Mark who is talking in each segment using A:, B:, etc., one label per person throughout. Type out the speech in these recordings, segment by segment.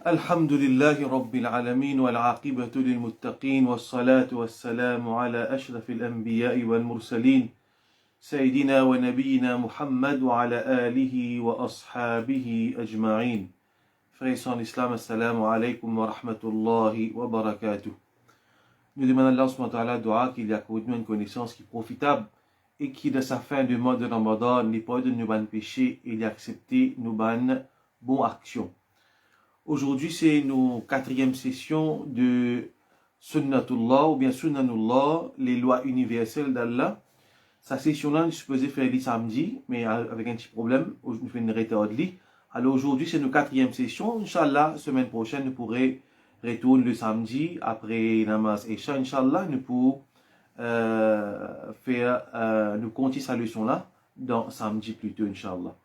A: الحمد لله رب العالمين والعاقبة للمتقين والصلاة والسلام على أشرف الأنبياء والمرسلين سيدنا ونبينا محمد وعلى آله وأصحابه أجمعين. Frères et sœurs en islam, assalamu alaikum wa rahmatullahi wa barakatuh. Nous demandons à Allah subhanahu wa ta'ala dua qu'il y accorde une connaissance qui est profitable et qui de sa fin du mois de Ramadan n'est pas de nos bonnes péchés et d'accepter nos bonnes actions. Aujourd'hui, c'est nos quatrième session de Sunnatullah ou bien Sunnanullah, les lois universelles d'Allah. Sa session-là, je supposais faire le samedi, mais avec un petit problème, je fais une retard. Alors aujourd'hui, c'est notre quatrième session. Inch'Allah, semaine prochaine, nous pourrons retourner le samedi après Namaz Isha. Inch'Allah, nous pourrons nous continuer sa leçon-là dans samedi plutôt, Inch'Allah.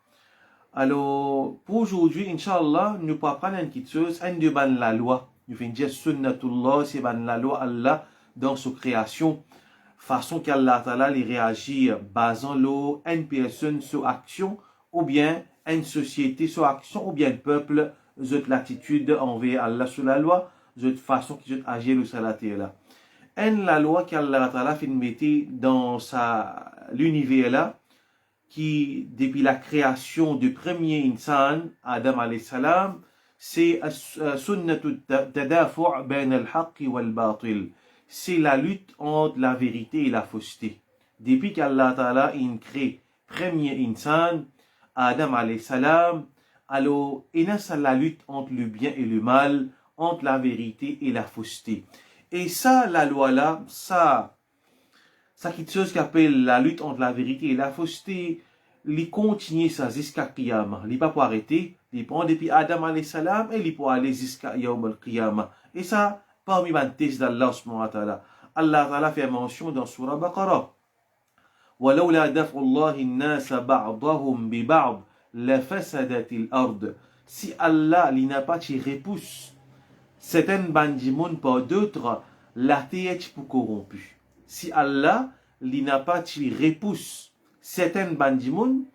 A: Alors, pour aujourd'hui, Inch'Allah, nous pourrons prendre une petite chose, un de la loi. Nous faisons dire Sunnatullah, c'est la loi Allah dans sa création. Façon qu'Allah Ta'ala les réagit basant l'eau, une personne sur action, ou bien une société sur action, ou bien le peuple, cette l'attitude envers Allah sur la loi, cette façon qu'ils agissent sur la terre là. La loi qu'Allah Ta'ala fait mettre dans l'univers là, qui, depuis la création du premier insan, Adam alayhi salam, c'est sunnatu tadafu' bain al-haqq wal-batil. C'est la lutte entre la vérité et la fausseté. Depuis qu'Allah Ta'ala a créé premier insan, Adam alayhi salam, alors, il y a la lutte entre le bien et le mal, entre la vérité et la fausseté. Et ça, la loi là, ça quelque chose qu'appelle la lutte entre la vérité et la fausseté, il continue ça jusqu'à Qiyamah. Il pas pour arrêter, il prend depuis Adam alayhi salam et il pour aller jusqu'à Yawm al-Qiyamah. Et ça, parmi les tests d'Allah subhanahu wa ta'ala. Allah ta'ala fait mention dans Surah Baqarah. وَلَوْلَا دَفْعُ اللَّهِ النَّاسَ بَعْضَهُمْ بِبَعْضٍ لَفَسَدَتِ الْأَرْضِ. Si Allah n'a pas repousse certaines bandimounes par d'autres, la terre est pour corrompue. Si Allah n'a pas repousse certaines bandimounes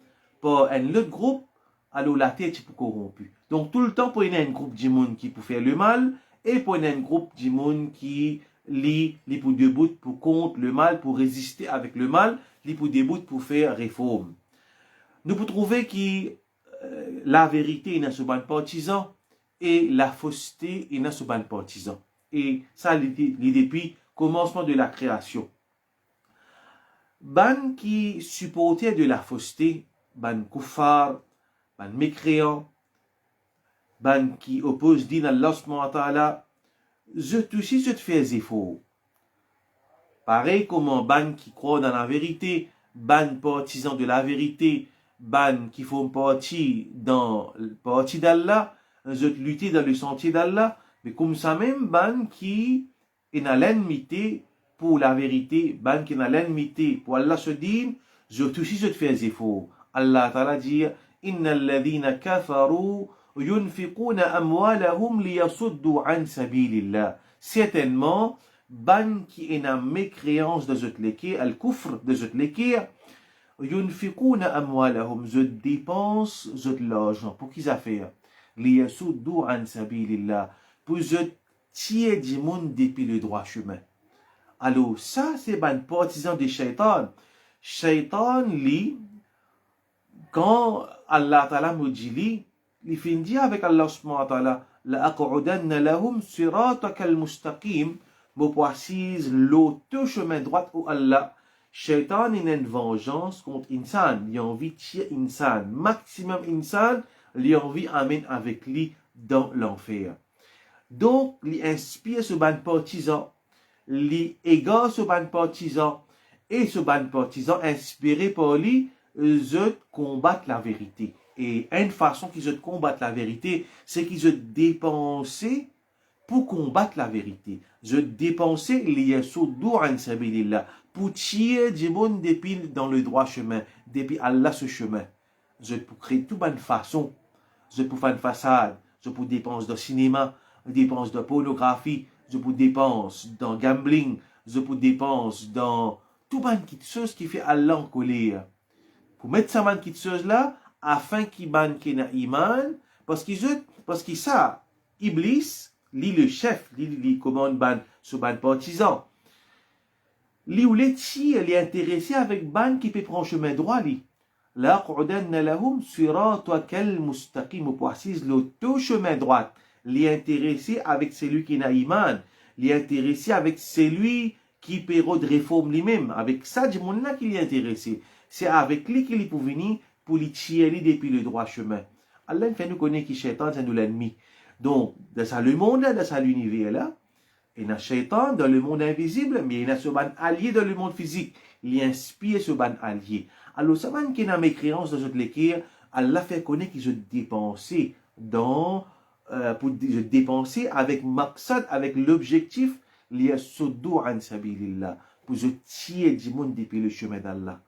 A: par un autre groupe, alors la terre est pour corrompue. Donc tout le temps, pour y a un groupe de monde qui peut faire le mal, et pour y a un groupe de monde qui lit pour debout pour contre le mal, pour résister avec le mal, lit pour debout pour faire réforme. Nous pouvons trouver que la vérité est dans ce ban partisan et la fausseté est dans ce ban partisan. Et ça, l'idée depuis commencement de la création. Ban qui supportait de la fausseté, ban kuffar, ban mécréant, ban qui oppose din Allah subhanahu wa ta'ala, je te fais effort. Pareil comme ban qui croit dans la vérité, ban partisan de la vérité, ban qui font partie dans le parti d'Allah, je lutter dans le sentier d'Allah, mais comme ça même ban qui est dans l'ennemité pour la vérité, ban qui est dans l'ennemité pour Allah se dit, je te fais effort. Allah Ta'ala dit, Inna alladhina kafaru yunfiquna amwalahum liyasuddu an sabilillah. Certainement, ban qui est dans mécréance de cette l'équerre, al-kufr de cette l'équerre, yunfiquna amwalahum, je dépense l'argent. Pour qu'ils affaire? Liyasuddu an sabilillah. Pour je tirer du monde depuis le droit chemin. Alors, ça, c'est ban partisan de shaitan. Shaitan, lui, quand Allah Ta'ala me dit, il finit avec Allah subhanahu wa ta'ala, la aq'udanna lahum sirataka al-mustaqim, me précise l'autre chemin droit où Allah. Shaitan a une vengeance contre insan. Il a envie de tuer insan. Maximum insan, il a envie d'amener avec lui dans l'enfer. Donc, il inspire ce ban partisan, il égare ce ban partisan, et ce ban partisan inspiré par lui, je combattre la vérité. Et une façon qu'ils se combattent la vérité, c'est qu'ils se dépensent pour combattre la vérité. Je dépensais liyasuddu an sabilillah, pour tirer du monde depuis dans le droit chemin, depuis Allah ce chemin. Je peux créer toute bonne façon. Je peux faire une façade, je peux dépenser de cinéma, dépense de pornographie, je peux dépenser dans gambling, je peux dépenser dans tout bonne petite chose qui fait Allah en colère. Pour mettre ça bonne petite chose là, afin qu'il ban qu'il na iman, parce que ça, Iblis, lui le chef, lui commande ce ban partisan. Lui ou les ti, elle est intéressée avec ban qui peut prendre chemin droit, lui. La'qudanna lahum siratakal mustaqim, ou précise le tout chemin droit. Lui intéressé avec celui qui n'a iman. Lui intéressé avec celui qui peut de réforme lui-même. Avec ça, du monde là qui est intéressé. C'est avec lui qu'il peut venir pour lui tirer depuis le droit chemin. Allah fait nous connaître qui Shaitan, c'est nous l'ennemi. Donc, dans ça, le monde là, dans ça, l'univers là, il y a Shaitan dans le monde invisible, mais il y a ce ban allié dans le monde physique. Il inspire ce ban allié. Alors, ça ban qui n'a mes créances dans cette lecture, Allah fait connaître qu'ils se dépensé dans, pour se dépenser avec maqsad, avec l'objectif, il y a suddu an sabilillah, pour se tirer du monde depuis le chemin d'Allah.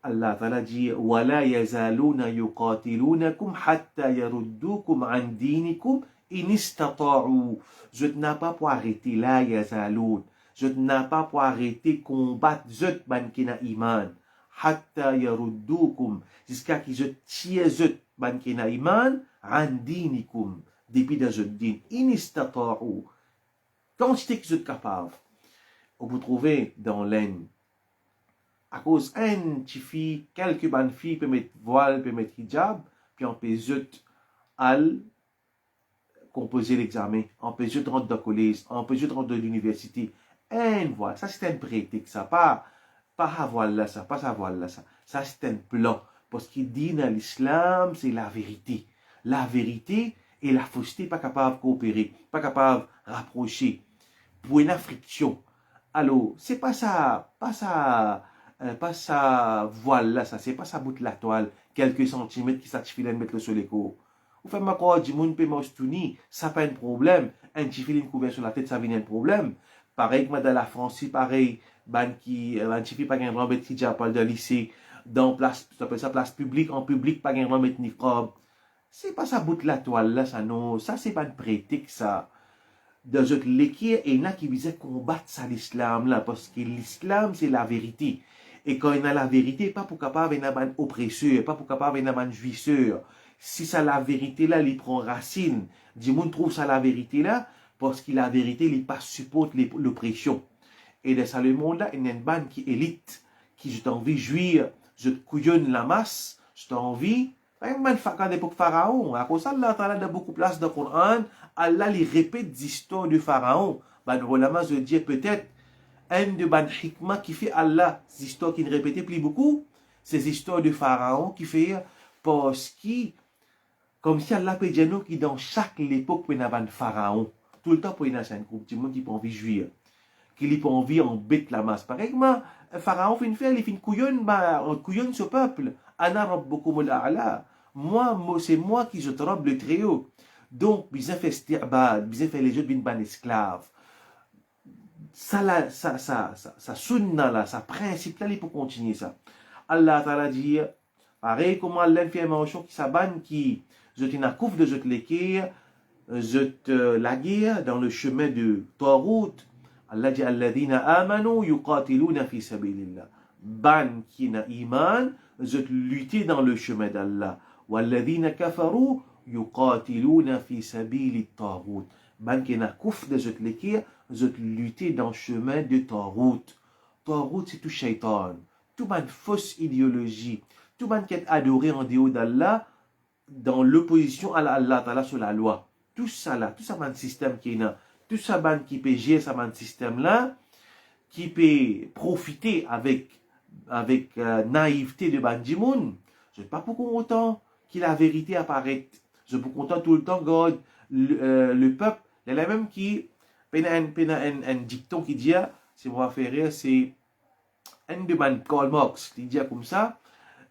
A: Allah Ta'ala dit وَلَا يَزَالُونَ يُقَاتِلُونَكُمْ حَتَّى يَرُدُّوكُمْ عَنْ دِينِكُمْ إِنِ اسْتَطَاعُوا. Je n'ai pas pour arrêter la yazaloun. Je n'ai pas pour arrêter combattre zut ban qui na iman. Hatta yaruddukum. Jusqu'à qu'ils se tirent zut ban qui na iman. An dinikum. Depuis de zut din. In istata'u. Quand c'est que vous êtes capable. Vous trouvez dans l'aine. À cause un petit fille, quelques bonnes filles peuvent mettre voile, peuvent mettre hijab, puis on peut zut al composer l'examen, on peut juste rentrer dans le collège, on peut juste rentrer dans l'université. Un voile, ça c'est un prétexte, ça, pas voile là, ça, pas ça voile là, ça c'est un plan. Parce qu'il dit dans l'islam, c'est la vérité. La vérité et la fausseté, pas capable de coopérer, pas capable de rapprocher. Pour une friction. Alors, c'est pas ça voile là, ça, c'est pas ça bout de la toile, quelques centimètres qui s'attifient de mettre sur les cours. Vous faites ma quoi, du monde peut m'ostuni, ça pas un problème. Un petit filet couvert sur la tête, ça vient un problème. Pareil que dans la France, pareil, un petit filet pas un grand bête qui parle de lycée, dans place, ça appelle ça place publique, en public, pas un grand bête ni robe. C'est pas ça bout de la toile là, ça non, ça c'est pas un prétexte, ça. Dans notre l'équipe, il y en a qui disaient combattre ça l'islam là, parce que l'islam c'est la vérité. Et quand il y a la vérité, pas pour capable d'un man oppresseur, pas pour capable d'un man jouisseur. Si ça la vérité là, il prend racine. Du monde trouve ça la vérité là, parce que la vérité, il pas supporte l'oppression. Et dans ça le monde là, il y a une bande qui élite, qui j'ai envie de jouir, je couillonne la masse, j'ai envie. Par exemple, quand l'époque Pharaon, à cause de ça, Allah a beaucoup de place dans le Coran, Allah les répète des histoires de Pharaon. Ben, vraiment, je dis peut-être, un de ban hikmah qui fait Allah, ces histoires qui ne répétaient plus beaucoup, ces histoires de Pharaon qui fait, parce que, comme si Allah peut dire nous qui dans chaque époque, peut y avoir un Pharaon. Tout le temps, pour y avoir un groupe de monde qui peut envie de jouir, qui n'a pas envie d'embêter la masse. Par exemple, Pharaon fait une faire, il fait une couillonne ce peuple. Ana rabbukumul a'la. Moi, c'est moi qui je robe le très haut. Donc, bizarre fait sti'bad, bizarre fait les autres d'une ban esclave. Ça sunna là, ça principe là, il faut continuer ça. Allah Ta'ala dit, pareil comme Allah fait un manchon qui s'abonne, qui, je t'ai couvre de je te l'équire, je te la guerre dans le chemin de Tarout. Allah dit, alladhina amanu yuqatiluna fi sabilillah. Ban qui n'a iman, je te lutter dans le chemin d'Allah. Walladhina kafaru yuqatiluna fi sabili Tarout. Ban qui n'a couvre de je te l'équire, je te lutter dans le chemin de Tarout. Tarout, c'est tout shaitan. Tout ban fausse idéologie. Tout ban qui est adoré en dehors d'Allah, dans l'opposition à Allah Ta'ala sur la loi. Tout ça là, tout ça ban système qui est là, tout ça ban qui peut gérer ça ban système là, qui peut profiter avec naïveté de ban du monde. Je ne sais pas pourquoi autant que la vérité apparaît. Je suis content tout le temps, God, le peuple, il y a même qui, un dicton qui dit, c'est moi faire rire, c'est un de ban Karl Marx, qui dit comme ça,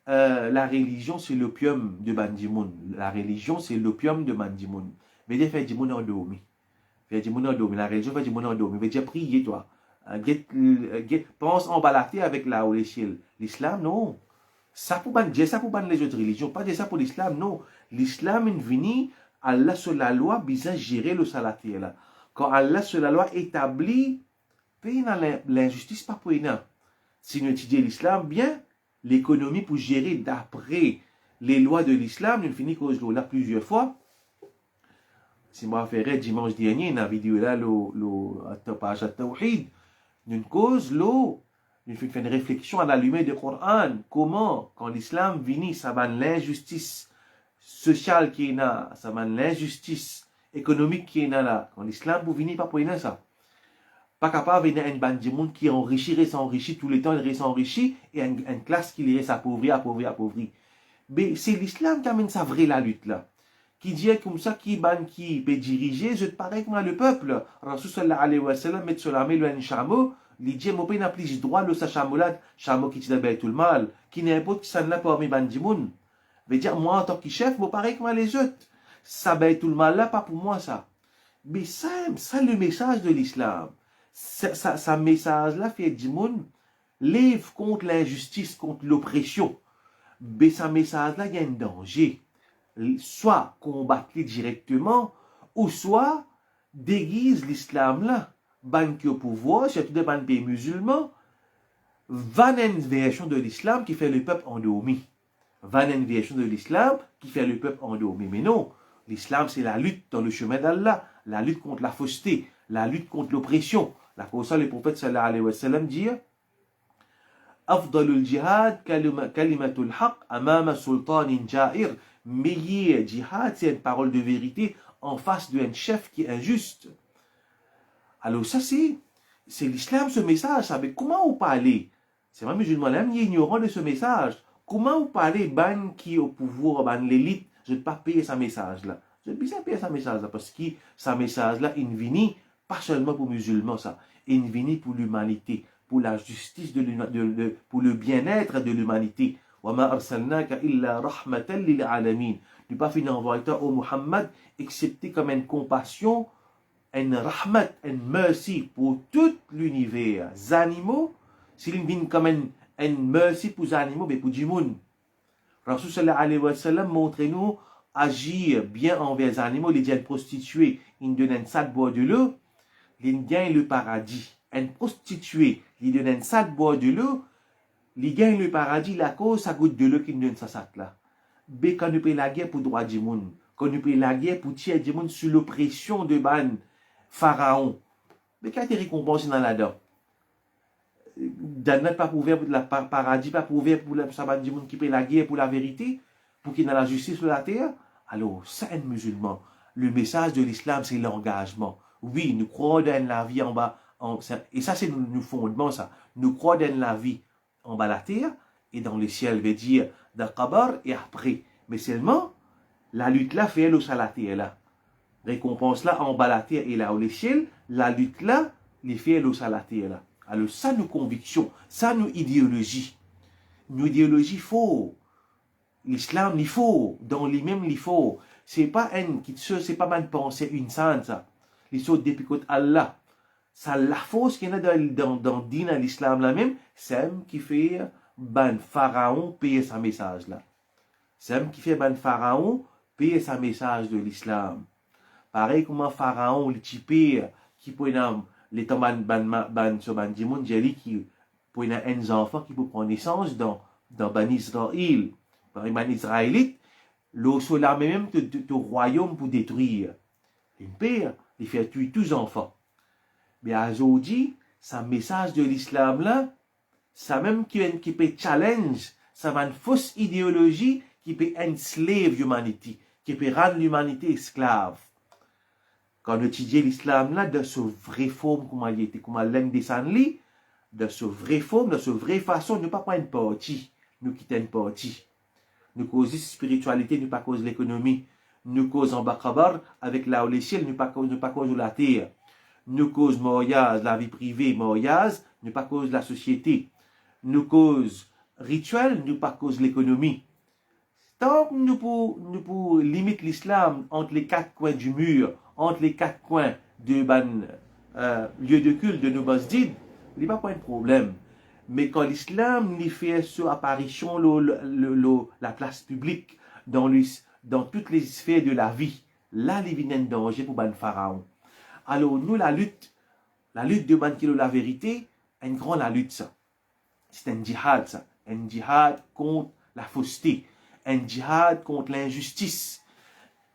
A: la religion c'est l'opium de Bandimoun. La religion c'est l'opium de Bandimoun. Mais Dieu fait du monde endormi. Fait du monde endormi. La religion fait du monde endormi. Mais Dieu prier toi. Pense en balacter avec la ou l'échelle. L'islam non. Ça pour ban Dieu, ça pour ban les autres religions. Pas de ça pour l'islam non. L'islam est venu, Allah sur la loi, bien gérer le salaté là. Quand Allah sur la loi établit, paye l'injustice pas pour rien. Si nous étudions l'islam bien, l'économie pour gérer d'après les lois de l'islam, nous finissons cause là plusieurs fois. si moi fait dimanche dernier, dans la vidéo là, le page Tawhid, une cause, nous fait une réflexion à la lumière du Coran. Comment, quand l'islam vient, ça va l'injustice sociale qui est là, ça va l'injustice économique qui est là. Quand l'islam vous venez pas pour ça. Pas capable de venir un bande de monde qui enrichit, reste enrichi tout le temps, il reste enrichi, et une classe qui reste appauvrie. Mais c'est l'islam qui amène ça vrai la lutte là. Qui dit comme ça, qui peut diriger, je te parais comme le peuple. Rasul sallallahu alayhi wa sallam, met sur l'armée le chameau, il dit, moi, n'a plus droit le sa chameau qui tient tout le mal, qui n'importe qui s'en a pas mis bandimoun. Veut dire, moi, en tant que chef, moi, pareil comme les autres. Ça tout le mal là, pas pour moi, ça. Mais ça, le message de l'islam. Ça message là, fait du monde, lève contre l'injustice, contre l'oppression. Mais ça message là, il y a un danger. Soit combattre directement, ou soit déguise l'islam là, ban qui au pouvoir, surtout des pays musulmans, van une version de l'islam qui fait le peuple endormi. Van une version de l'islam qui fait le peuple endormi. Mais non, l'islam c'est la lutte dans le chemin d'Allah, la lutte contre la fausseté, la lutte contre l'oppression. La pour ça, le prophète sallallahu alayhi wa sallam dit Afdalul jihad kalimatul haq amama sultanin ja'ir. Meilleur jihad, c'est une parole de vérité en face d'un chef qui est injuste. Alors ça, c'est l'islam, ce message. Ça. Mais comment vous parlez? C'est même musulman, même ignorant de ce message. Comment vous parlez, ban qui est au pouvoir, ban l'élite, je ne vais pas payer ce message-là. Je ne vais pas payer ce message-là, parce que ce message-là, il vient pas seulement pour les musulmans, ça. Il vient pour l'humanité, pour la justice, pour le bien-être de l'humanité. وَمَا أَرْسَلْنَاكَ إِلَّا رَحْمَةً لِلْعَالَمِينَ. Nous pas fini envoyer au Muhammad, excepté comme une compassion, une rahmat, une mercy pour tout l'univers. Les animaux, s'ils viennent comme une mercy pour les animaux, mais pour du monde. Rasul sallallahu alayhi wa sallam montre-nous agir bien envers les animaux, les gens prostituées, ils donnent un sac boire de l'eau, ils gagnent le paradis. Une prostituée, ils donnent un sac boire de l'eau, ils gagnent le paradis, la cause, ça goûte de l'eau qu'ils donnent ça sac là. Mais quand nous payons la guerre pour le droit du monde, quand nous payons la guerre pour tirer du monde sous l'oppression de ban pharaon, mais quelle est récompense dans là-dedans? Jannat pas ouvert pour le paradis, pas ouvert pour le sabbat du monde qui paye la guerre pour la vérité, pour qu'il y ait la justice sur la terre. Alors, ça, un musulman, le message de l'islam, c'est l'engagement. Oui, nous croyons dans la vie en bas, et ça, c'est nos fondements, ça. Nous croyons dans la vie en bas la terre, et dans le ciel, veut dire, dans le kabar, et après. Mais seulement, la lutte là, fait elle au la terre là. Récompense là, en bas la terre, et là, au ciel, la lutte là, les fait elle au la terre là. Alors, ça, nos convictions, ça, nos idéologies. Nos idéologies faux. L'islam, il faut. Dans les mêmes, il faut. C'est pas c'est pas une pensée, une sainte, ça. Les choses depuis côté Allah. Ça, la fausse qu'il y a dans Dina, l'islam là même, c'est elle qui fait, ben, pharaon payer sa message là. C'est elle qui fait, ben, pharaon payer sa message de l'islam. Pareil comme un pharaon, le type, qui peut les temps ban dimoun jeli qui pour un enfant qui peut prendre naissance dans ban Israël par ban israélite le solar même de royaume pour détruire une père il fait tuer tous les enfants mais aujourd'hui ça message de l'islam là ça même qui peut challenge ça va une fausse idéologie qui peut enslave l'humanité qui peut rendre l'humanité esclave. Quand on étudie l'islam là, de ce vraie forme, comment il était, comment l'un descend de ce vraie forme, de ce vraie façon, nous ne pas prendre une partie, nous quitter une partie. Nous causons spiritualité, nous pas cause l'économie. Nous causons en bakabar avec la ou les ciels, nous pas cause la terre. Nous cause mariage, la vie privée, mariage, nous pas cause la société. Nous cause rituel, nous pas cause l'économie. Tant que nous pour limiter l'islam entre les quatre coins du mur, entre les quatre coins de lieu de culte de nos masjids, il n'y a pas de problème. Mais quand l'islam fait son apparition la place publique dans toutes les sphères de la vie, là il vient un danger pour ban pharaon. Alors nous la lutte de ban kilo la vérité, une grande la lutte ça. C'est un djihad ça, un djihad contre la fausseté, un djihad contre l'injustice.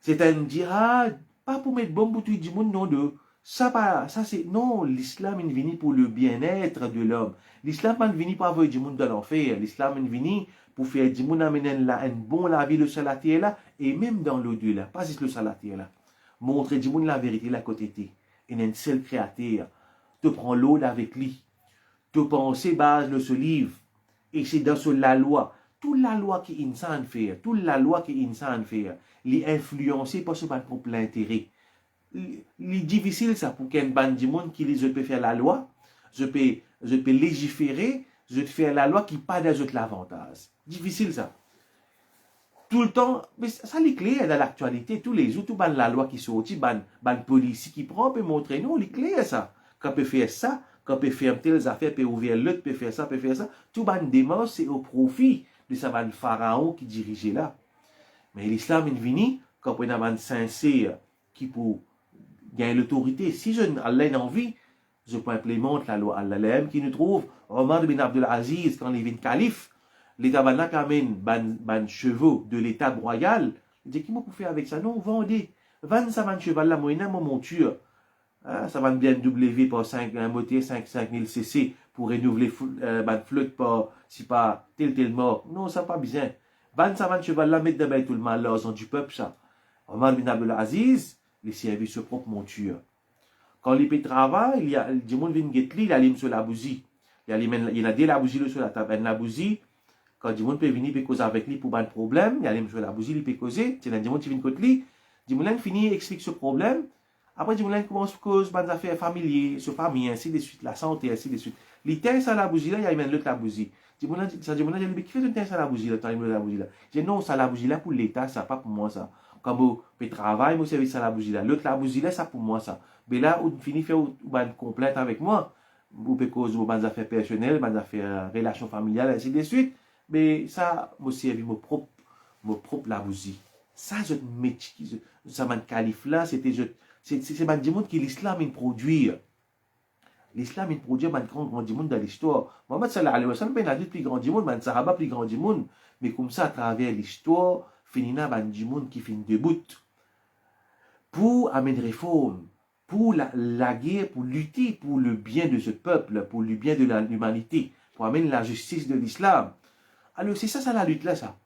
A: C'est un djihad Pas pour mettre bon boutou du monde, non, de. Ça c'est, non, l'islam est venu pour le bien-être de l'homme. L'islam est venu pour avoir du monde dans l'enfer. L'islam est venu pour faire du monde amener un bon la vie, le salatier là, et même dans l'au-delà, pas juste le salatier là. Montrer du monde la vérité là côté t'es. Et un seul créateur. Te prends l'eau avec lui. Te penser base de ce livre. Et c'est dans ce la loi. Toute la loi qui insan fait, toute la loi qui insan fait, les influencer par ce propre intérêt. C'est difficile ça pour qu'un bande du monde qui dit je peux faire la loi, je peux légiférer, je peux faire la loi qui pas des autres l'avantage. Difficile ça. Tout le temps, mais ça les clés dans l'actualité, tous les jours, tout la loi qui sortit, ban policier qui prend, peut montrer nous, les clés ça. Quand peut faire ça, quand peut faire telles affaires, peut ouvrir l'autre, peut faire ça, tout ban démence, c'est au profit de ça ban pharaon qui dirigeait là. Mais l'islam est venu, quand on a un sincère qui pour gagner l'autorité. Si je Allah a envie, je peux implémenter la loi Allah qui nous trouve Omar bin Abdul Aziz quand il est calife, l'État bannak amène ban chevaux de l'État royal. Il dit, qui m'a faire avec ça? Non, vendez. Vendre ça, ban cheval là, moyennant mon monture. Hein, ça va bien W par 5, un moteur 5000 cc pour renouveler ban flotte par, si pas tel mort. Non, ça pas besoin. Vendre ça, ban cheval là, mettre d'abord tout le mal, l'argent du peuple, ça. Omar bin Abdul Aziz, les services sur propre monture. Quand il travaille, il y a du monde vient guetter, il allume sur la bougie. Il y a des la bougie sur la table, la bougie. Quand du monde peut venir peut causer avec lui pour un problème, il allume sur la bougie, il peut causer. C'est du monde qui vient côté lui. Du monde finit explique ce problème. Après du monde commence à causer des affaires familières, sur famille, ainsi de suite, la santé, ainsi de suite. Il teint ça la bougie là, il amène l'autre la bougie. Du monde ça du monde il dit qui fait teint ça la bougie là, t'allume la bougie là. Je dis non, ça la bougie là pour l'État, ça pas pour moi ça. Quand vous travaillez, vous service à la bougie là. L'autre la bougie là, ça pour moi ça. Mais là, vous finissez faire une complainte avec moi. Vous pouvez causer des affaires personnelles, des affaires relations familiales, ainsi de suite. Mais ça, moi servi mon propre la bougie. Ça, je métier, ça m'a calife là, c'est du monde qui l'islam il produit. L'islam il produit un grand du monde dans l'histoire. Mohammed sallallahu alayhi wa sallam, il a dit plus grand du monde, un sahaba plus grand du monde. Mais comme ça, à travers l'histoire, finina ban du monde qui finit debout pour amener réforme, pour la guerre, pour lutter pour le bien de ce peuple, pour le bien de l'humanité, pour amener la justice de l'islam. Alors c'est ça la lutte là ça.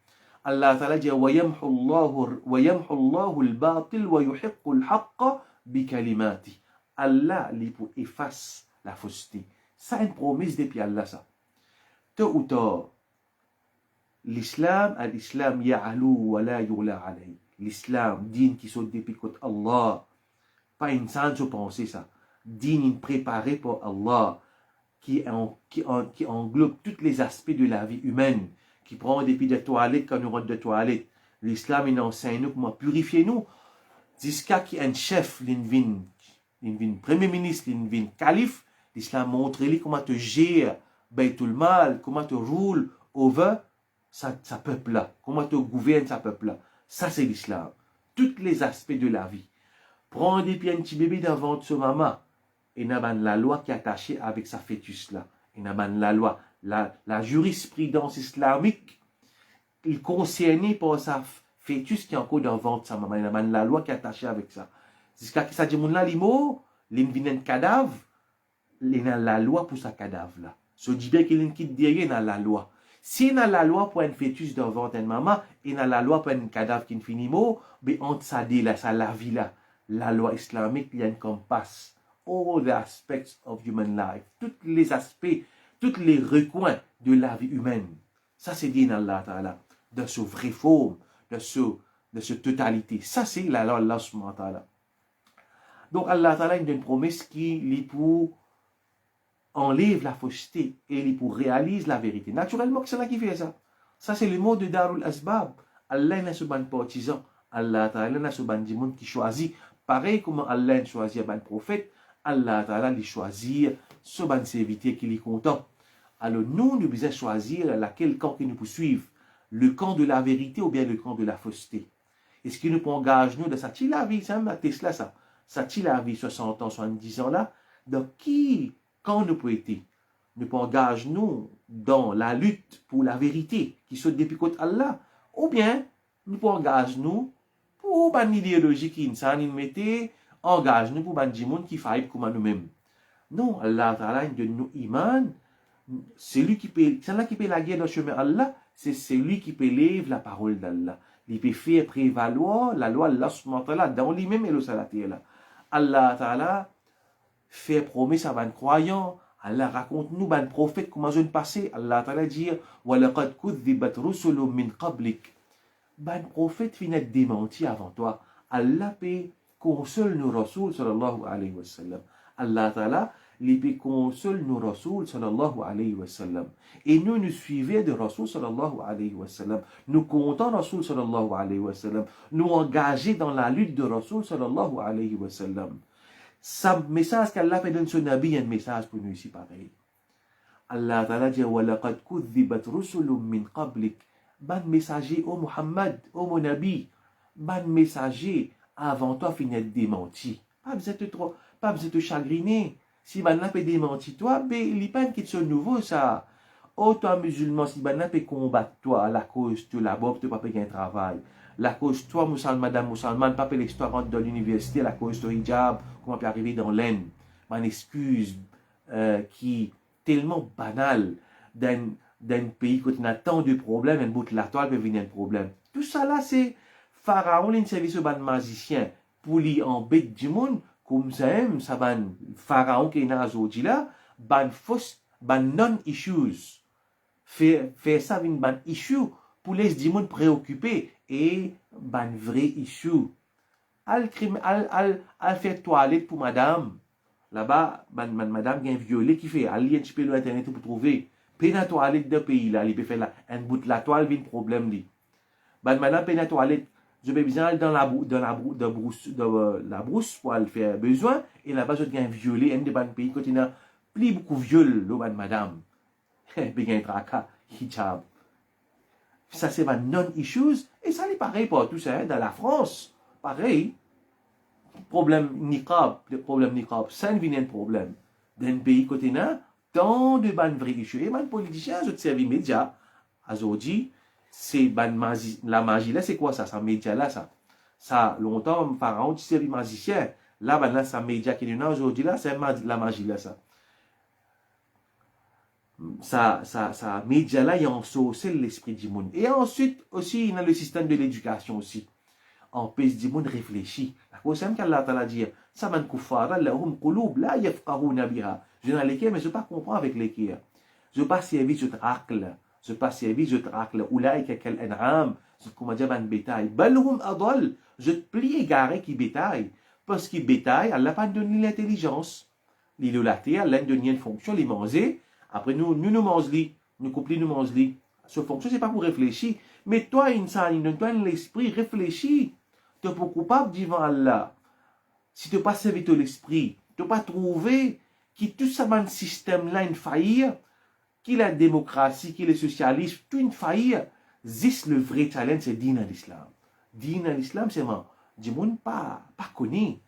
A: Allah Ta'ala dit wa yamhu Allahu al-batil wa yuhiqqu al-haqqa bi kalimati. Allah li pour efface la fausseté. Ça une promesse depuis Allah ça. Tôt ou tard l'islam, ya'alu wa la yu'la alayhi. L'islam, din qui saute depuis côté Allah. Pas une sans penser ça. Din préparé pour Allah, qui englobe tous les aspects de la vie humaine, qui prend depuis des toilettes quand nous rentrons de toilettes. L'islam, il enseigne nous comment purifier nous. Jusqu'à qui un chef, l'in premier ministre, l'in calife, l'islam montre lui comment te gère, tout le mal, comment te roule over sa peuple là, comment te gouverne sa peuple là. Ça c'est l'islam. Tous les aspects de la vie. Prends des pieds un petit bébé dans le ventre de maman. Et n'a pas la loi qui est attachée avec sa fœtus là. Et n'a pas la loi, la jurisprudence islamique, il concerné par sa fœtus qui est encore dans le ventre de sa maman. Il n'a pas la loi qui est attachée avec ça. Jusqu'à ce que ça dit là, l'imo, l'in cadavre, il a la loi pour sa cadavre là. Ce dit bien qu'il quitte derrière dans la loi. Si il a la loi pour un fœtus dans le ventre de maman, il a la loi pour un cadavre qui ne finit mot, mais entre ça là, ça la vie là. La loi islamique, il y a une compasse. All the aspects of human life. Tous les aspects, tous les recoins de la vie humaine. Ça, c'est dit dans Allah Ta'ala. De ce vraie forme, de ce totalité. Ça, c'est la loi Allah subhanahu wa ta'ala. Donc, Allah Ta'ala, il donne une promesse qui, lui, pour enlève la fausseté et lui, pour réalise la vérité. Naturellement, c'est là qui fait ça. Ça, c'est le mot de Darul Asbab. Allah n'a pas de partisan. Allah Ta'ala n'a pas de monde qui choisit. Pareil comme Allah choisit un prophète, Allah Ta'ala lui choisir ce ban serviteur qui est content. Alors nous devons choisir laquelle camp qui nous poursuivent. Le camp de la vérité ou bien le camp de la fausseté. Est-ce qu'il nous engage nous de ça? Tu la vie, ça m'a Tesla ça. Ça tu la vie 60 ans, 70 ans là. Donc qui, quand nous pouvons être? Nous engage nous dans la lutte pour la vérité qui saute depuis côté Allah. Ou bien nous engage nous pour ban idéologie qui insan, il mettait engage nous pour ban djimoun qui faille comme nous-mêmes. Non, Allah Ta'ala, il donne nous iman. Celui qui peut la guerre dans le chemin Allah, c'est celui qui peut lire la parole d'Allah. Il peut faire prévaloir la loi Allah subhanahu wa ta'ala dans lui-même et le salati là. Allah Ta'ala fait promesse à ban croyants. Allah raconte nous ban prophète comment je passé. Allah Ta'ala dit wa laqad kudhibat rusulun min qablik. Ban prophète finit démenti avant toi. Allah peut console nous Rasul sallallahu alayhi wa sallam. Allah Ta'ala les peut console nous Rasul sallallahu alayhi wa sallam. Et nous suivons de Rasul sallallahu alayhi wa sallam. Nous comptons Rasul sallallahu alayhi wa sallam. Nous engager dans la lutte de Rasul sallallahu alayhi wa sallam. Ce message qu'Allah fait dans son Nabi, un message pour nous ici pareil. Allah Ta'ala dit wa laqad kudhibat rusulun min qablik. Ban messager au Muhammad, au mon Nabi, ban messager avant toi finit démenti. Pas besoin de te chagriner. Si ban n'a pas démenti toi, ben il pas qui sont nouveau ça. Oh toi musulman, si ban n'a pas combattre toi à la cause de la bob, tu pas payer un travail. La cause toi madame musulmane, pas payer l'histoire rentre dans l'université, la cause de hijab, comment peut arriver dans l'aine. Une excuse qui tellement banale d'un pays où il y a tant de problèmes, un bout de la toile peut venir un problème. Tout ça là, c'est Pharaon, il service au ban magicien pour lui embêter du monde, comme ça ban Pharaon qui est dans aujourd'hui là, ban non-issues. Faire ça avec ban issue pour les du monde préoccupés et ban vrai issue. Al faire toilette pour madame. Là-bas, madame qui est violée qui fait, elle y a un petit peu l'internet pour trouver. Pena toilette de pays là, il peut faire là, un bout de la toile, il y a un problème li. Madame pena toilette, je vais besoin dans la brousse pour aller faire besoin, et là-bas je viens violer un de ban pays quand il y a plus beaucoup viol là madame. Bien tracas, hijab. Ça c'est ma non-issues, et ça est pareil pour tout ça, dans la France, pareil. Problème niqab, ça ne vient un problème. Dans un pays côté là, tant de ban vrais issues. Et man politiciens, je te servis média. Aujourd'hui, c'est ban magie, la magie là, c'est quoi ça, média là, ça. Ça, longtemps, Pharaon, tu servis magicien. Là, ben là, ça média qui est là aujourd'hui là, c'est la magie là, ça. Ça, média là, il y a ensorcé l'esprit du monde. Et ensuite, aussi, il y a le système de l'éducation aussi. empêche du monde réfléchir. La cause c'est qu'Allah Ta'ala dit, ça man kuffara lahum qulub la yafqahuna biha. Je n'ai lesquels, mais je ne pas comprendre avec lesquels. Je ne pas servir je tracle. Je ne pas servir je tracle. Oulaïka kal an'am. Je comme dire ban bétail. Balhum adal. Je te plie égaré qui bétail. Parce qu'il bétail, Allah pas donné l'intelligence. Il a laté, Allah donne une fonction, il manger. Après nous mangeons, nous couplons, nous mangeons. Cette fonction, ce n'est pas pour réfléchir. Mais toi, insan, toi, l'esprit, réfléchis. Tu es pas coupable devant Allah. Si tu n'as pas servi ton esprit, tu n'as pas trouvé que tout ça, un système-là, une faillite, qu'il la démocratie, qu'il le socialisme, tout une faillite. C'est le vrai challenge, c'est din à l'islam. Din à l'islam, c'est moi. Du monde pas connu.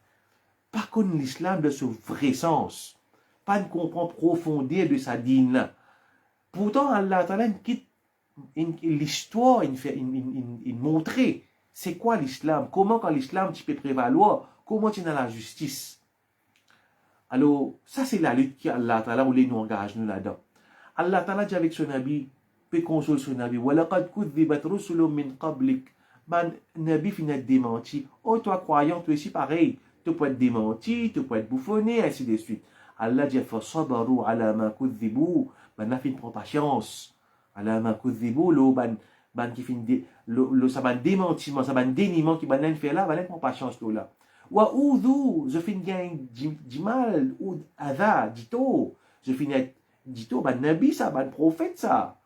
A: Pas connu l'islam de ce vrai sens. Pas de comprendre profondeur de sa din. Pourtant, Allah Ta'ala quitte l'histoire, il montrer c'est quoi l'islam, comment quand l'islam tu peux prévaloir, comment tu es dans la justice. Alors, ça c'est la lutte qu'Allah Ta'ala voulait nous engager nous là-dedans. Allah Ta'ala dit avec son Nabi, peut consoler son Nabi, وَلَقَدْ كُذِّبَتْ رُسُلٌ مِّن قَبْلِكَ. Ben, Nabi finit démenti. Oh, toi croyant, toi aussi pareil. Tu peux être démenti, tu peux être bouffonné, ainsi de suite. Allah dit, فَصَبَرُوا عَلَى مَا كُذِّبُوا. Ben, Nabi prend patience. Ala ma kudhibu lo ban qui fin lo ça ban démentiment, ça ban déniement qui ban fait là, ban prend patience là. Wa udhu, je fin gain du mal ou adha dito. Je fin dito ban nabi ça, ban prophète ça.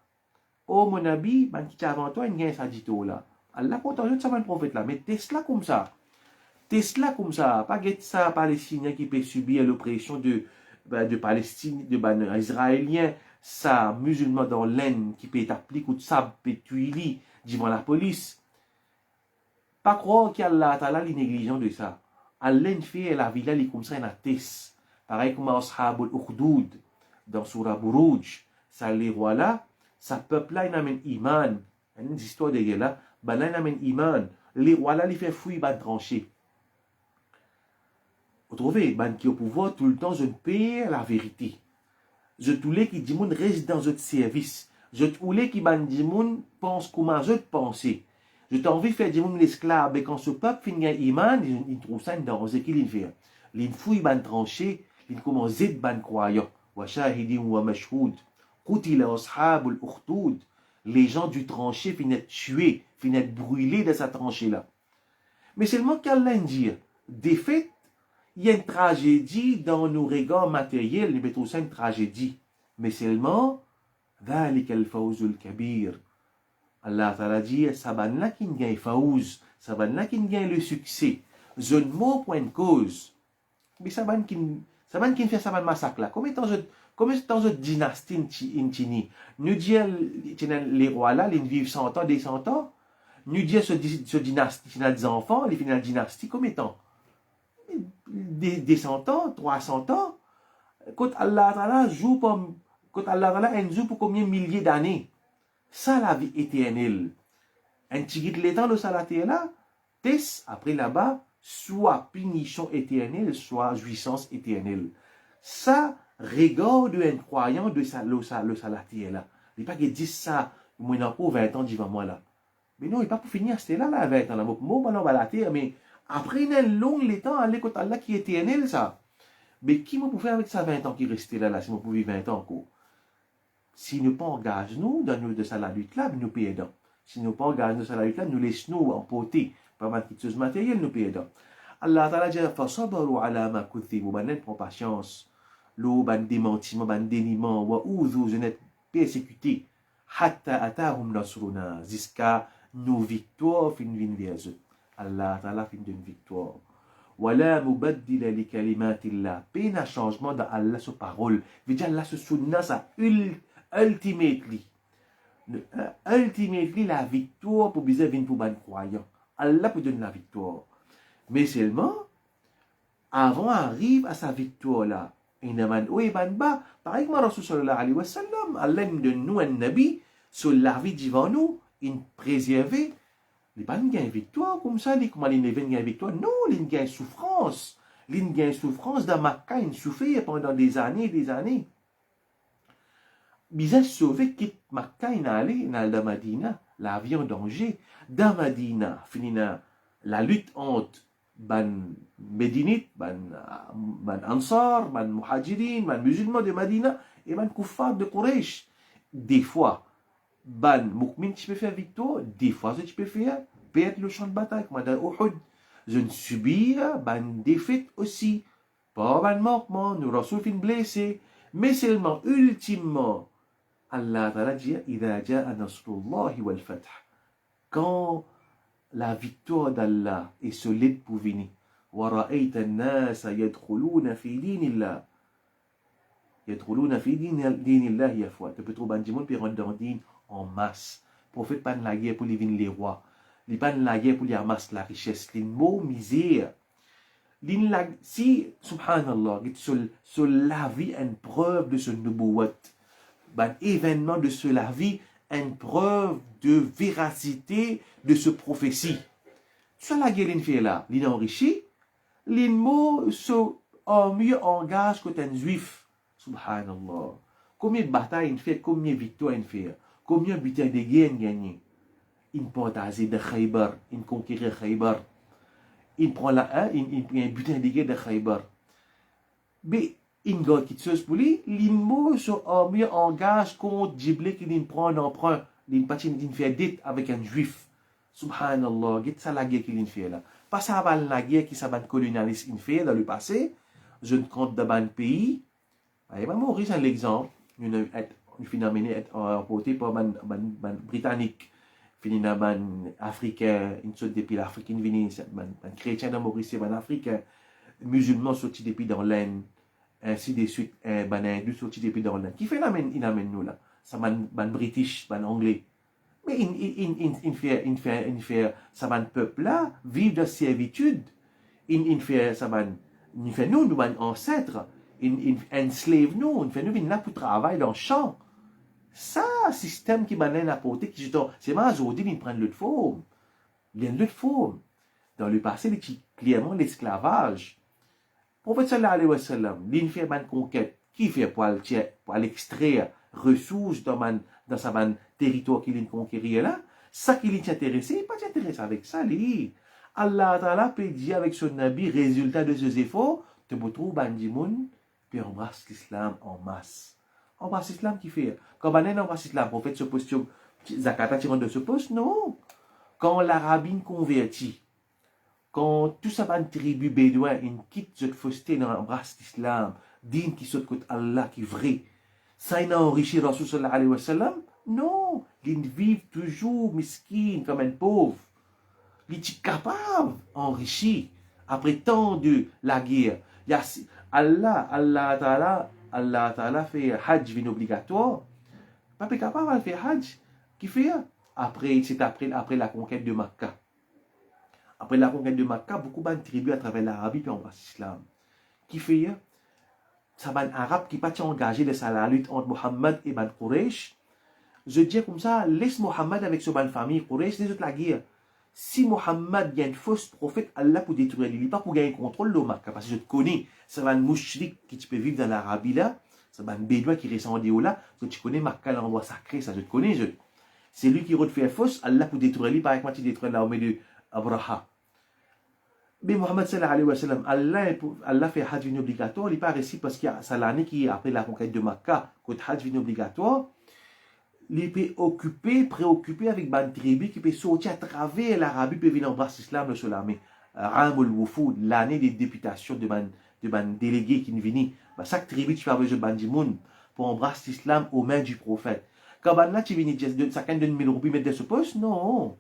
A: Oh mon nabi, ban qui avant toi, il gain ça dito là. Allah pourtant ça ban prophète là, mais Tesla comme ça. Tesla comme ça, pas get ça palestinien qui peut subir l'oppression de Palestine, de ban israélien. Ça, musulman dans l'aine qui peut t'appliquer ou de ça peut tuer devant la police. Pas croire qu'Allah Ta'ala est négligent de ça. Allah fait la villa li comme ça en athès. Pareil comme Ashabul Ukhdud dans Surah Buruj. Ça les rois là, ça peuple là, il amène iman. Une histoire de là, ben là il amène iman. les rois là, ils font fouille, ban tranché. Vous trouvez, ban qui au pouvoir, tout le temps, je ne paye la vérité. Je tous les qui disent, reste dans votre service. Je tous les qui ban disent, pense comment je pense. Je t'ai envie de faire dire l'esclave, mais quand ce peuple finit un iman, il trouve ça dans ce qu'il fait. Il fouille ban tranché, il commence à ban croyant. Wa shahidin wa mashhoud. Qutila ashabul ukhdud. Les gens du tranché finissent tués, finissent brûlés de sa tranchée-là. Mais seulement qu'Allah dit, des faits, il y a une tragédie dans nos regards matériels, nous mettons ça une tragédie. Mais seulement, ذلك الفوز الكبير. Allah Ta'ala dit, saban qui gagne faouz, saban qui gagne le succès. Je ne mot point de cause. Mais saban qui fait saban massacre là. Comme dans une dynastie in Chini, nous disons les rois là, ils vivent 100 ans, des 100 ans. Nous disons ce dynastie, des enfants, les finales dynastie, comme étant des 100 ans, 300 ans. Quand Allah Ta'ala joue pour combien de milliers d'années? Ça, la vie éternelle. Un petit guide l'étang de salaté là, après là-bas, soit punition éternelle, soit jouissance éternelle. Ça, regarde un croyant de le salaté là. Il n'est pas qu'il dit ça, moi, il n'a pas 20 ans devant moi là. Mais non, il n'est pas pour finir, c'était là, 20 ans là. Moi, on va la terre, mais après, il y a un long temps, aller côté Allah qui est éternel, ça. Mais qui m'a pour faire avec ça 20 ans qui restait là, si on pouvait vivre 20 ans encore? Si nous pas engagé nous dans nous de ça la lutte là, nous payons. Si nous pas engagé nous dans la lutte là, nous laissons nous emporter par ma petite chose matérielle, nous payons. Allah Ta'ala dit fasabaru ala ma kuthibu, ban prend patience. L'eau ban démentiment, ban déniement, wa oudou, je n'ai persécuté. Hatta atahum nasruna, jusqu'à nos victoires fin vers eux. Allah Ta'ala fin d'une victoire. Wala mubaddila li kalimatillah. Peine à changement dans Allah sa parole. Veut dire Allah se sunna sa ultimately, la victoire pour bien venir pour ban croyant. Allah peut donner la victoire. Mais seulement, avant arrive à sa victoire là. Inaman ou ban ba, pareil que Rasul sallallahu alayhi wa sallam, Allah nous donne nous un nabi sur la vie devant nous, il préserver. Il pas une victoire comme ça, il comment il ne vient victoire. Non, il gagne souffrance. Il gagne souffrance dans Makkah, il souffrait pendant des années et des années. Bizarre sauvé quitte Makkah, il allait dans Madina, la vie en danger. Dans Madina, finina la lutte entre ban Médinite, ban Ansar, ban Muhajirin, ban musulmans de Madina et ban Kuffar de Quraysh. Des fois, ban Mukmin, tu peux faire victoire, des fois, tu peux faire perdre le champ de bataille, comme dans Uhud. Je ne subir ban défaite aussi. Pas ban manquement, nous Rasoul fin blessé, mais seulement, ultimement, Allah Ta'ala dit إِذَا جَاءَ نَصْرُ اللَّهِ وَالْفَتْحِ. Quand la victoire d'Allah est solide pour venir. وَرَأَيْتَ النَّاسَ يَدْخُلُونَ فِي دِينِ اللَّهِ. يَدْخُلُونَ فِي دِينِ اللَّهِ يَفْوَاتِ. Tu peux trouver des gens qui rentrent dans le dîne en masse. Le prophète pas de la guerre pour les venir les rois. Il pas de la guerre pour les amasser la richesse. Il mot misère. Si, subhanallah, sur la vie, une preuve de ce nubuwat. Ben, événement de cela vie, une preuve de véracité de ce prophétie. Ça la guerre fait là, l'in enrichi, l'in mot en mieux engage que un juif. Subhanallah. Combien de batailles il fait, combien de victoires il fait, combien de batailles de guerre il gagne. Il porte de Khaybar, il conquérir Khaybar. Il prend il prend un butin de guerre de Khaybar. Mais il y a quelque chose pour lui, il mieux engage contre Jibril qui prend un emprunt, il fait dette avec un juif. Subhanallah, c'est la guerre qu'il fait là. Pas ça va la guerre qui s'est colonialiste fait dans le passé. Je ne compte dans un pays. Maurice c'est l'exemple. Une phénomène est emporté par un Britannique, un Africain, une sorte depuis l'Afrique, un chrétien de Maurice, c'est un Africain, musulman sorti depuis dans l'Inde. Ainsi de suite, ban hindou sorti depuis dans l'Inde. Qui fait il amène nous là? Ça ban british, ban anglais. Mais il fait ça ban peuple là, vivre de servitude. Il fait ça ban, il fait nous ban ancêtres. Il enslave nous, il fait nous là pour travailler dans le champ. Ça, système qui ban apporté, qui c'est pas aujourd'hui, il prend l'autre forme. Il y a une autre forme. Dans le passé, il y a clairement l'esclavage. Le prophète sallallahu alayhi wa sallam, il fait une conquête. Qui fait pour aller extraire ressources dans sa territoire qu'il a conquérir là? Ça qui est intéressé, pas intéressé avec ça. Allah Ta'ala peut dire avec son nabi, résultat de ses efforts, te retrouves bandimoun, puis embrasse l'islam en masse. Embrasse l'islam qui fait. Quand on embrasse l'islam, le prophète se pose sur Zakata tirant de ce poste, non. Quand l'Arabine convertit, quand tout ça va une tribu bédouin, une quitte cette fausseté dans l'embrasse l'islam, digne qui saute contre Allah qui est vrai, ça il a enrichi Rasul sallallahu alayhi wa sallam? Non. Ils vivent toujours miskin comme un pauvre. Il est capable d'enrichir après tant de la guerre. Allah Ta'ala fait Hajj vin obligatoire. Pas capable de faire Hajj. Qui fait? C'est après la conquête de Makkah. Après la conquête de Makkah, beaucoup de tribus à travers l'Arabie puis embrassent l'islam. Qui fait? Ça va un arabe qui pas engagé dans la lutte entre Mohammed et Ban Quraysh. Je dis comme ça, laisse Mohammed avec son ban famille Quraysh, les autres la guerre. Si Mohammed y a une fausse prophète, Allah pour détruire l'île, pas pour gagner contrôle de Makkah. Parce que je te connais, ça va un mouchrik qui tu peux vivre dans l'Arabie là, ça va un bédouin qui reste en déo là, que tu connais Makkah, l'endroit sacré, ça je te connais. C'est lui qui refait fausse, Allah pour détruire l'île, par exemple, tu détruis l'armée de Abraha. Mais Mohammed sallallahu alayhi wa sallam, Allah fait Hajj vin obligatoire, il n'est pas réussi parce qu'il y a ça l'année qui après la conquête de Makkah, quand Hajj vin obligatoire, il peut préoccupé avec une tribu qui peut sortir à travers l'Arabie, peut venir embrasser l'islam sur l'armée. Ramul Wufud, l'année des députations de ban délégués qui viennent. Chaque tribu qui fait besoin de bandimoun pour embrasser l'islam aux mains du prophète. Quand là tu viens de chacun de 1000 roupies mettre de ce poste, non.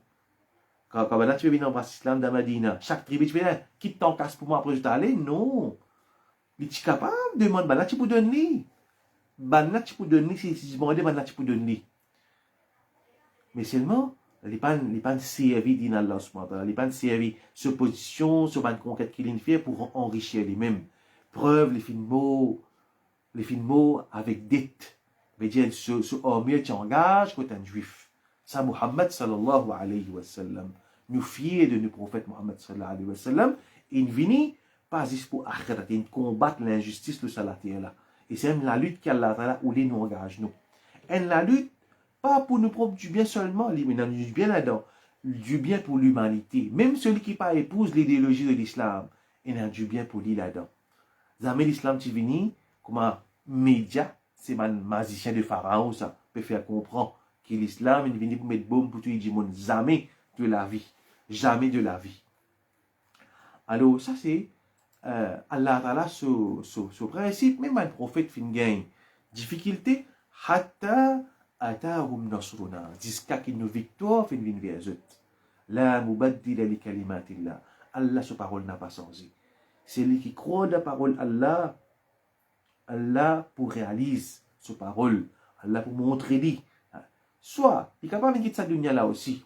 A: Quand là tu viens embrasser l'islam dans Medina, chaque tribu tu viens quitte ton casse pour moi après je t'aller, non. Il est capable de demander, là tu peux donner. Là tu peux donner, si je demande, là tu peux donner. Mais seulement, il n'est pas servi d'Inallah, il n'est pas servi de position, sur une conquête qu'il fait pour enrichir lui-même. Preuve, les fins mots avec dette. Mais dire, ce homme qui engage quand un juif. Ça, Muhammad sallallahu alayhi wa sallam, nous fier de nos prophètes Muhammad sallallahu alayhi wa sallam, il vient pas juste pour akhirat, il combattre l'injustice de la terre. Et c'est même la lutte qu'Allah où nous engage nous. Et la lutte, pas pour nous propres du bien seulement, mais du bien là-dedans, du bien pour l'humanité. Même celui qui pas épouse l'idéologie de l'islam, il a du bien pour lui là-dedans. Jamais l'islam qui vient, comme un média, c'est un magicien de Pharaon, ça peut faire comprendre que l'islam, il vient pour mettre bombe pour tout le monde. Jamais de la vie. Jamais de la vie. Alors, ça c'est Allah Ta'ala, ce principe, même un prophète fin gagne difficulté, hatta atahum nasruna, jusqu'à qu'il nous victoire fin vin vers eux. La mubaddila li kalimatillah. Allah, sa parole n'a pas changé. C'est lui qui croit la parole Allah, Allah pour réaliser sa parole, Allah pour montrer lui. Soit, il est capable de quitter sa dunya là aussi.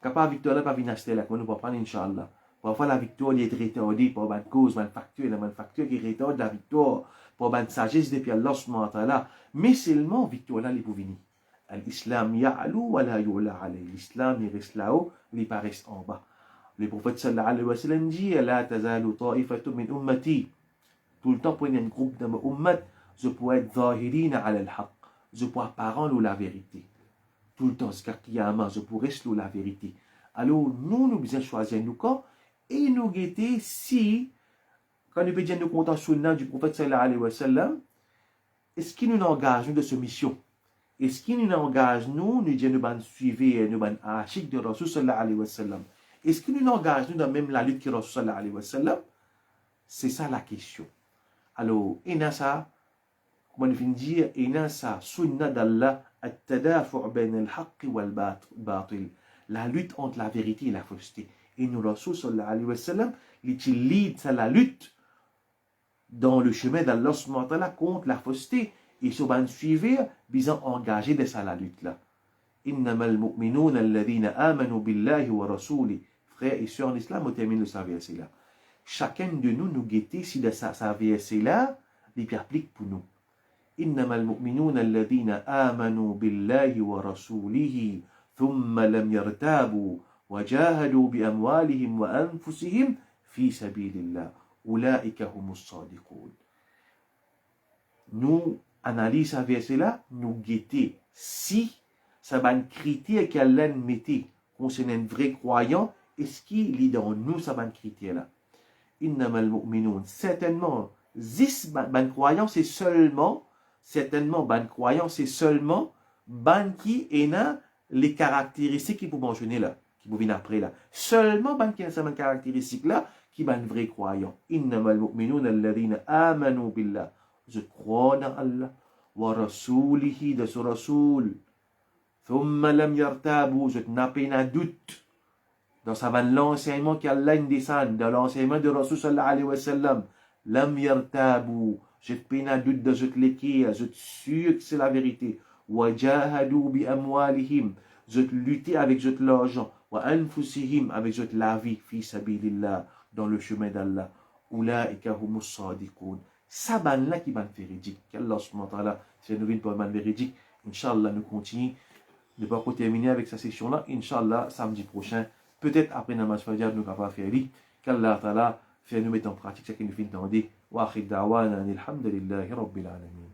A: Capable de victoire là, pas venir acheter là, comme nous pouvons prendre, Inch'Allah. Parfois, la victoire est retardée par une cause, une facture qui retarde la victoire, par une sagesse depuis Allah subhanahu wa ta'ala. Mais seulement, victoire là, il peut venir. L'islam ya'alu wa la yu'la alayhi. L'islam, il reste là-haut, il pas reste en bas. Le prophète sallallahu alayhi wa sallam dit, la tazalu ta'ifatu min ummati. Tout le temps, pour un groupe de ma ummat, je pourrais être zahirina ala al-haq. Je pourrais parler la vérité. Tout le temps, jusqu'à Kiyama, je pourrais se la vérité. Alors, nous besoin choisir nous quand et nous guetter si, quand nous pédions nous comptons sur le nom du prophète sallallahu alayhi wa sallam, est-ce qu'il nous engage de cette mission? Est-ce qu'il nous engage nous disons nous suivre, nous achik de Rasul sallallahu alayhi wa sallam? Est-ce qu'il nous engage nous dans même la lutte que Rasul sallallahu alayhi wa sallam? C'est ça la question. Alors, il y a ça, comment on vient dire, il y a ça, sunna d'Allah, at-tadafu' bayna al-haqq wal-batil. La lutte entre la vérité et la fausseté. Et nous, Rasul sallallahu alayhi wa sallam, il utilise la lutte dans le chemin d'Allah subhanahu wa ta'ala contre la fausseté. Et ce va suivre, bisant engagé dans la lutte là. Innamal mu'minun alladhina amanu billahi wa rasuli. Frères et sœurs en islam, on termine le verset là. Chacun de nous guetter si de sa verset là, il applique pour nous. Innamal mu'minun alladhina amanu billahi wa rasulihi. ثم لم يرتابوا وجاهدوا بأموالهم وأنفسهم في سبيل الله أولئك هم الصادقون. Nous analysons ce verset-là, nous guetter si ça va un critère qu'Allah mettait concernant un vrai croyant, est-ce qu'il est dans nous ça va un critère là? Innamal mu'minun, certainement, zis ban croyant c'est seulement, certainement ban croyant c'est seulement ban qui est les caractéristiques qui vous mentionnez là, qui vous viennent après là. Seulement ban qui a ces caractéristiques là qui ban vrai croyant. Innamal mu'minun alladhina amanu billah. Je crois dans Allah wa rasulihi de ce rasoul. Thumma lam yartabu, je n'ai pas de doute dans l'enseignement qu'Allah descend, dans l'enseignement de Rasul sallallahu alayhi wa sallam. Lam yartabu, je n'ai pas de doute de ce l'équerre, je suis sûr que c'est la vérité. Wa jahadu bi amwalihim, je lutter avec l'argent. Wa anfusihim, avec la vie, fi sabilillah, dans le chemin d'Allah. Ulaika humus sadiqun. Ça ban là qui ban véridique. Qu'Allah subhanahu wa ta'ala, c'est une pour ban véridique. Inch'Allah, nous continuons. Ne pas terminer avec cette session-là. Inch'Allah, samedi prochain, peut-être après Namaz Fajr, nous allons faire lire. Qu'Allah ta'ala fait nous mettre en pratique ce qu'il nous fait entendre. Wa akhir da'wana alhamdulillahi rabbil alamin.